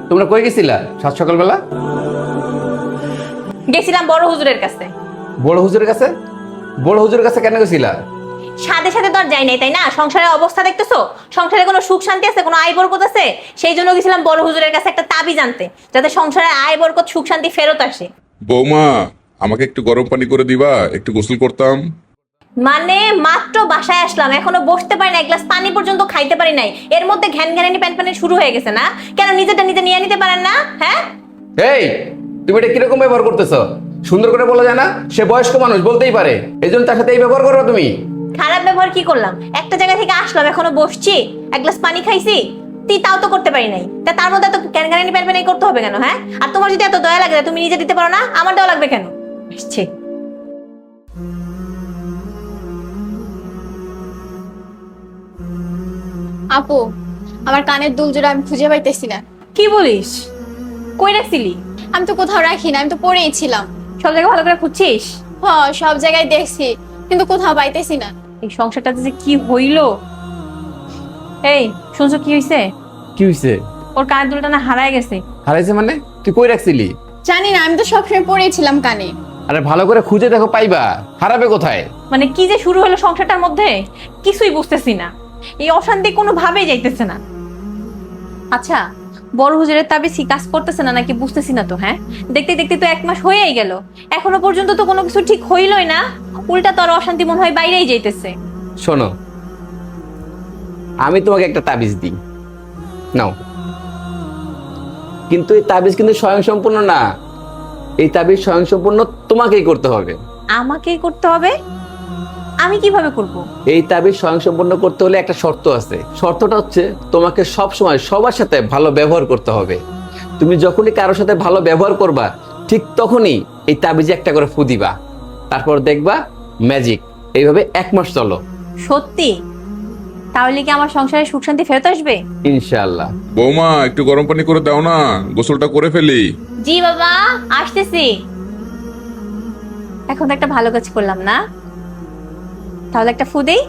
তোমরা কই গেছিলা সাত সকালবেলা? গেছিলাম বড় হুজুরের কাছে। বড় হুজুরের কাছে? বড় হুজুরের কাছে কেন গেছিলা? সাথে সাথে তো আর যাই নাই, তাই না? সংসারের অবস্থা দেখতেছো, সংসারে কোনো সুখ শান্তি আছে, কোনো আয় বরকত আছে? সেই জন্য গেছিলাম বড় হুজুরের কাছে একটা তাবিজ আনতে, যাতে সংসারে আয় বরকত সুখ শান্তি ফেরত আসে। বৌমা, আমাকে একটু গরম পানি করে দিবা, একটু গোসল করতাম। মানে মাত্র বাসায় আসলাম, এখনো বসতে পারি না, এক গ্লাস পানি পর্যন্ত খাইতে পারি নাই, এর মধ্যে ঘ্যান ঘ্যানানি প্যান প্যানি শুরু হয়ে গেছে না? কেন নিজেটা নিজে নিয়ে নিতে পারেন না? হ্যাঁ এই, তুমি এটা কিরকম ব্যবহার করতেছো? সুন্দর করে বলা যায় না? সে বয়স্ক মানুষ, বলতেই পারে, এই জন্য তার সাথে এই ব্যবহার করো তুমি। খারাপ ব্যবহার কি করলাম? একটা জায়গা থেকে আসলাম, এখনো বসছি, এক গ্লাস পানি খাইছি, তাও তো করতে পারি নাই, তা তার মধ্যে এত ক্যানকানি প্যান প্যানি করতে হবে কেন? হ্যাঁ, আর তোমার যদি এত দয়া লাগে তুমি নিজে দিতে পারো না, আমার দেওয়া লাগবে কেন? আসছে। আপু, আমার কানের দুল জোড়া আমি খুঁজে পাইতেছি না। কি বলিস? কই রাখছিলি? আমি তো কোথাও রাখি না, আমি তো পরেই ছিলাম। সব জায়গায় ভালো করে খুঁজছিস? সব জায়গায় দেখছি, কিন্তু কোথাও পাইতেছি না। এই সংসারটাতে যে কি হইলো। এই শুনছো কি হইছে? কি হইছে? ওর কানের দুলটা না হারায় গেছে। হারাইছে মানে? তুই কই রাখছিলি? জানি না, আমি তো সবসময় পরেই ছিলাম কানে। আরে ভালো করে খুঁজে দেখো, পাইবা। হারাবে কোথায়? মানে কি যে শুরু হলো সংসারটার মধ্যে, কিছুই বুঝতেছি না। এই অশান্তি কোনো ভাবেই যাইতেছে না। আচ্ছা, বড় হুজুরের তাবিজ কি কাজ করতেছে না নাকি বুঝতেছি না তো। হ্যাঁ, দেখতে দেখতে তো 1 মাস হয়েই গেল, এখনো পর্যন্ত তো কোনো কিছু ঠিক হইলই না, উল্টা তো আর অশান্তি মনে হয় বাইরেই যাইতেছে। শোনো, আমি তোমাকে একটা তাবিজ দিই, নাও। কিন্তু এই তাবিজ কিন্তু স্বয়ংসম্পূর্ণ না। এই তাবিজ স্বয়ংসম্পূর্ণ তোমাকেই করতে হবে। আমাকেই করতে হবে? আমি কিভাবে করব? এই তাবিজ স্বয়ংসম্পূর্ণ করতে হলে একটা শর্ত আছে। শর্তটা হচ্ছে তোমাকে সব সময় সবার সাথে ভালো ব্যবহার করতে হবে। তুমি যখনই কারোর সাথে ভালো ব্যবহার করবা, ঠিক তখনই এই তাবিজে একটা করে ফু দিবা, তারপর দেখবা ম্যাজিক। এইভাবে 1 মাস চলো। সত্যি? তাহলে কি আমার সংসারে সুখ শান্তি ফেরত আসবে? ইনশাআল্লাহ। বৌমা, একটু গরম পানি করে দাও না, গোসলটা করে ফেলি। জি বাবা, আসতেছি। এখন তো একটা ভালো কাজ করলাম না? তাহলে একটা ফু দেই।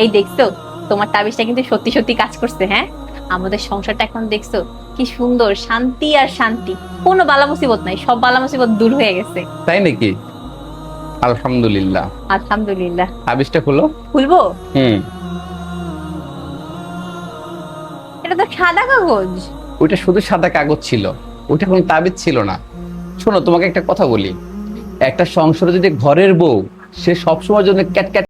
এই দেখছো, তোমার তাবিজটা কিন্তু সত্যি সত্যি কাজ করছে। হ্যাঁ, আমাদের সংসারটা এখন দেখছো কি সুন্দর, শান্তি আর শান্তি, কোনো বালা মুসিবত নাই, সব বালা মুসিবত দূর হয়ে গেছে। তাই নাকি? আলহামদুলিল্লাহ। আলহামদুলিল্লাহ। তাবিজটা খুলো। খুলবো? হুম। এটা তো সাদা কাগজ। ওইটা শুধু সাদা কাগজ ছিল, ওইটা কোনো তাবিজ ছিল না। শোনো, তোমাকে একটা কথা বলি, একটা সংসারে যদি ঘরের বউ সে সবসময় জন্য ক্যাট